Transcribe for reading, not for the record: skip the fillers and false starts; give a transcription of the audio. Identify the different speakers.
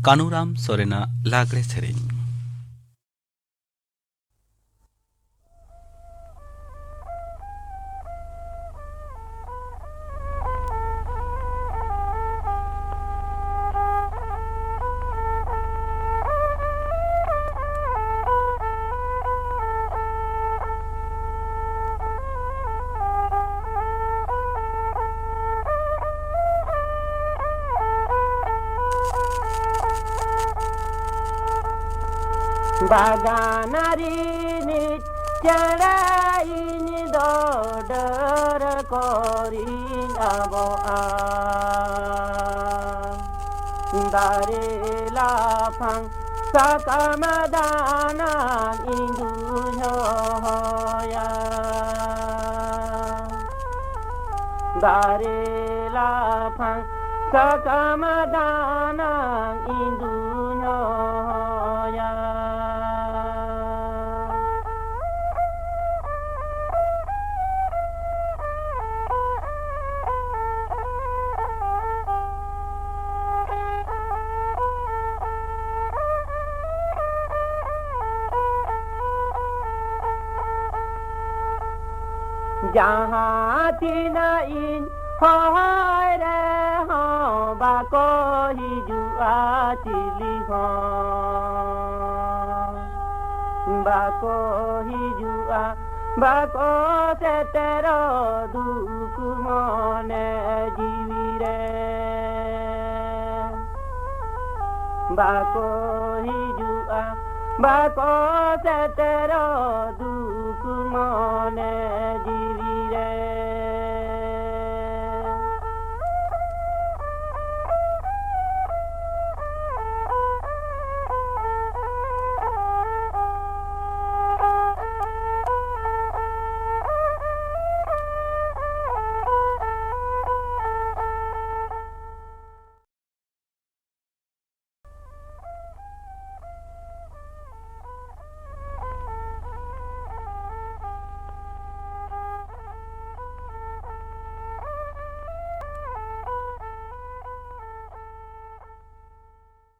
Speaker 1: कानुराम सोरेना लागड़े सेरें।
Speaker 2: बागानारी चढ़ाई दौड़ करी अब दारे लाफां साकामादाना इंदु होया दारे लाफां साकामादाना इंदु होया जहाँ तीन हाय रे हाँ बाको ही जुआ चिली बाको ही जुआ बाको से तेरो दुख मने जीवी रे बाको ही जुआ बाको से तेरो दुख मने जीवी रे